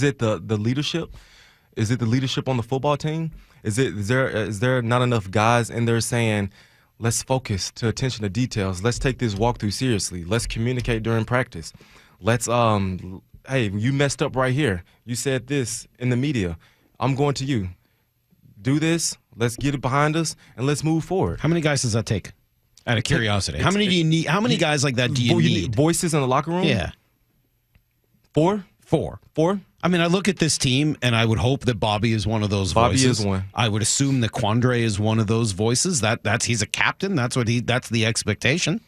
Is it the leadership? Is it the leadership on the football team? Is there not enough guys in there saying, let's focus to attention to details. Let's take this walkthrough seriously. Let's communicate during practice. Let's hey, you messed up right here. You said this in the media. I'm going to you. Do this. Let's get it behind us and let's move forward. How many guys does that take? Out of curiosity, how many do you need? How many guys like that do you need? Voices in the locker room? Yeah. Four. I mean, I look at this team, and I would hope that Bobby is one of those voices. Bobby is one. I would assume that Quandre is one of those voices. That's he's a captain. That's the expectation.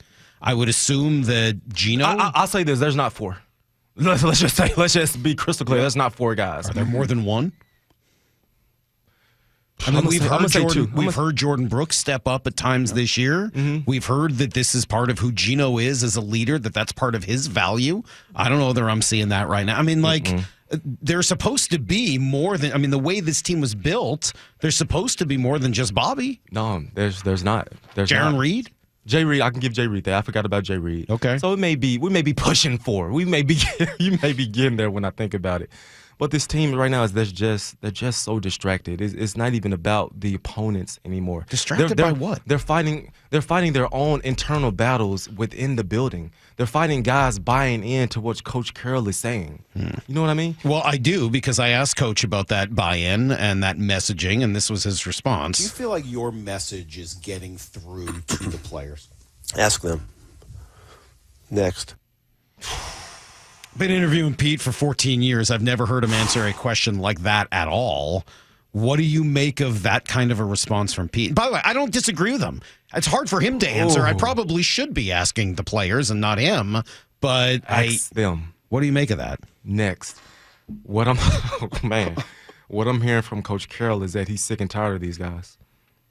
I would assume that Gino. I'll say this: there's not four. Let's just be crystal clear. There's not four guys. Are there more than one? I mean, we've heard Jordan Brooks step up at times this year. Mm-hmm. We've heard that this is part of who Gino is as a leader, that's part of his value. I don't know whether I'm seeing that right now. I mean, there's supposed to be more than, the way this team was built, there's supposed to be more than just Bobby. No, there's not. Jaron Reed? Jay Reed, I can give Jay Reed that. I forgot about Jay Reed. Okay. So we may be pushing for. You may be getting there when I think about it. But this team right now is they're just so distracted. It's not even about the opponents anymore. Distracted by what? They're fighting their own internal battles within the building. They're fighting guys buying into what Coach Carroll is saying. You know what I mean? Well, I do, because I asked Coach about that buy-in and that messaging, and this was his response. Do you feel like your message is getting through to the players? Ask them. Next. Been interviewing Pete for 14 years. I've never heard him answer a question like that at all. What do you make of that kind of a response from Pete? By the way, I don't disagree with him. It's hard for him to answer. I probably should be asking the players and not him, but ask them. What do you make of that? Next. What I'm hearing from Coach Carroll is that he's sick and tired of these guys.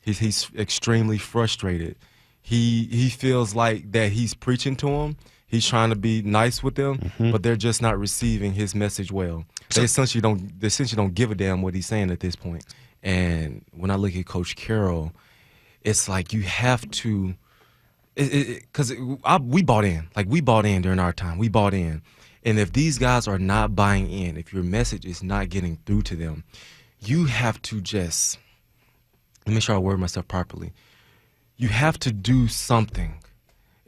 He's extremely frustrated. He feels like that he's preaching to them. He's trying to be nice with them, but they're just not receiving his message well. They essentially don't give a damn what he's saying at this point. And when I look at Coach Carroll, it's like you have to, because we bought in. Like, we bought in during our time. We bought in. And if these guys are not buying in, if your message is not getting through to them, you have to just, let me make sure I word myself properly. You have to do something.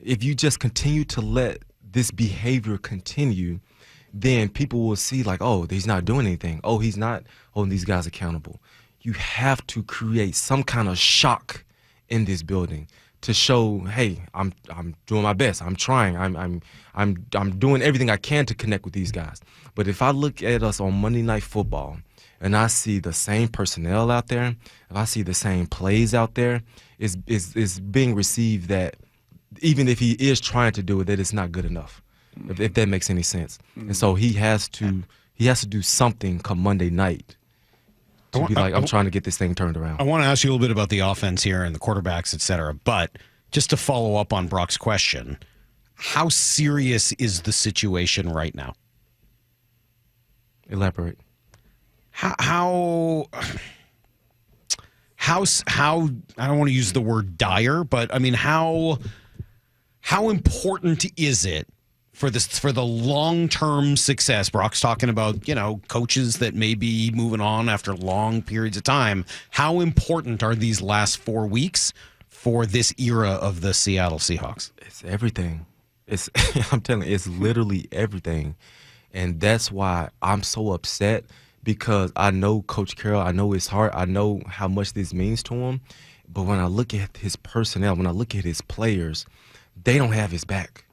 If you just continue to let this behavior continue, then people will see like, oh, he's not doing anything. Oh, he's not holding these guys accountable. You have to create some kind of shock in this building to show, hey, I'm doing my best. I'm trying. I'm doing everything I can to connect with these guys. But if I look at us on Monday Night Football and I see the same personnel out there, if I see the same plays out there, it's being received that even if he is trying to do it, that it's not good enough, if that makes any sense. And so he has to do something come Monday night to be like, I'm trying to get this thing turned around. I want to ask you a little bit about the offense here and the quarterbacks, et cetera. But just to follow up on Brock's question, how serious is the situation right now? Elaborate. How I don't want to use the word dire, but I mean, how important is it for the long-term success? Brock's talking about, coaches that may be moving on after long periods of time. How important are these last 4 weeks for this era of the Seattle Seahawks? It's everything. I'm telling you, it's literally everything. And that's why I'm so upset, because I know Coach Carroll, I know his heart, I know how much this means to him. But when I look at his personnel, when I look at his players, they don't have his back.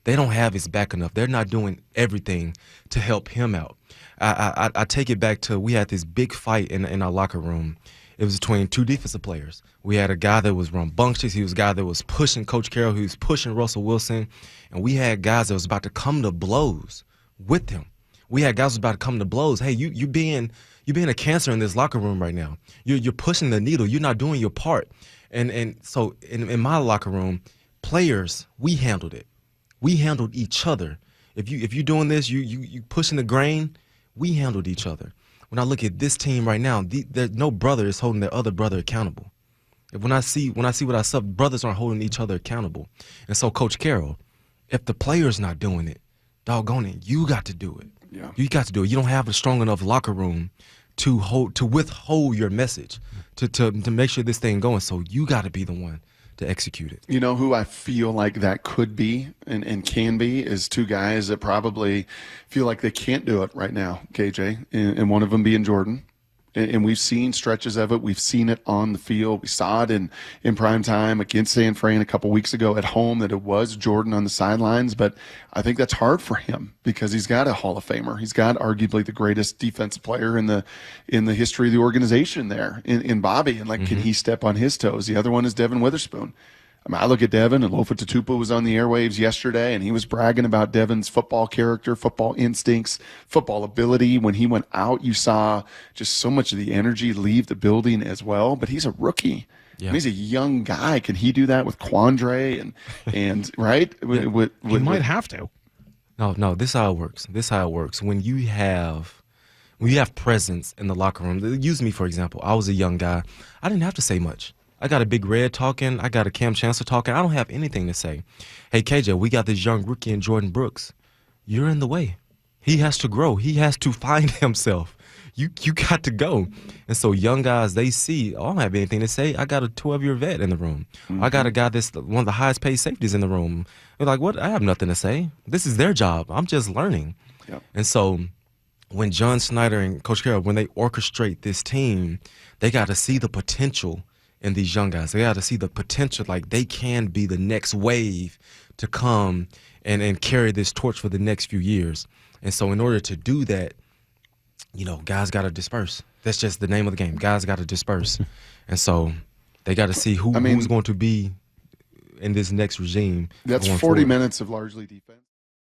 They don't have his back enough. They're not doing everything to help him out. I take it back to, we had this big fight in our locker room. It was between two defensive players. We had a guy that was rambunctious. He was a guy that was pushing Coach Carroll. He was pushing Russell Wilson. And we had guys that was about to come to blows with him. We had guys that was about to come to blows. Hey, you being a cancer in this locker room right now. You're pushing the needle. You're not doing your part. And so in my locker room, players, we handled it. We handled each other. If you're doing this, you pushing the grain, we handled each other. When I look at this team right now, there's no brother is holding their other brother accountable. When I see what I saw, brothers aren't holding each other accountable. And so, Coach Carroll, if the player's not doing it, doggone it, you got to do it. Yeah. You got to do it. You don't have a strong enough locker room to withhold your message, to make sure this thing going. So you got to be the one to execute it. You know who I feel like that could be and can be is two guys that probably feel like they can't do it right now, KJ, and one of them being Jordan. And we've seen stretches of it. We've seen it on the field. We saw it in prime time against San Fran a couple weeks ago at home that it was Jordan on the sidelines. But I think that's hard for him because he's got a Hall of Famer. He's got arguably the greatest defensive player in the history of the organization there in Bobby. And can he step on his toes? The other one is Devin Witherspoon. I mean, I look at Devin, and Lofa Tatupu was on the airwaves yesterday, and he was bragging about Devin's football character, football instincts, football ability. When he went out, you saw just so much of the energy leave the building as well. But he's a rookie. Yeah. And he's a young guy. Can he do that with Quandre and right? Yeah. He might have to. No. This is how it works. When you have presence in the locker room. Use me for example. I was a young guy. I didn't have to say much. I got a Big Red talking. I got a Cam Chancellor talking. I don't have anything to say. Hey, KJ, we got this young rookie in Jordan Brooks. You're in the way. He has to grow. He has to find himself. You got to go. And so young guys, they see, I don't have anything to say. I got a 12-year vet in the room. I got a guy that's one of the highest paid safeties in the room. They're like, what? I have nothing to say. This is their job. I'm just learning. Yep. And so when John Snyder and Coach Carroll, when they orchestrate this team, they got to see the potential in these young guys. They got to see the potential, like they can be the next wave to come and carry this torch for the next few years. And so in order to do that, guys got to disperse. That's just the name of the game. Guys got to disperse. And so they got to see who's going to be in this next regime. That's 40 forward. minutes of largely defense.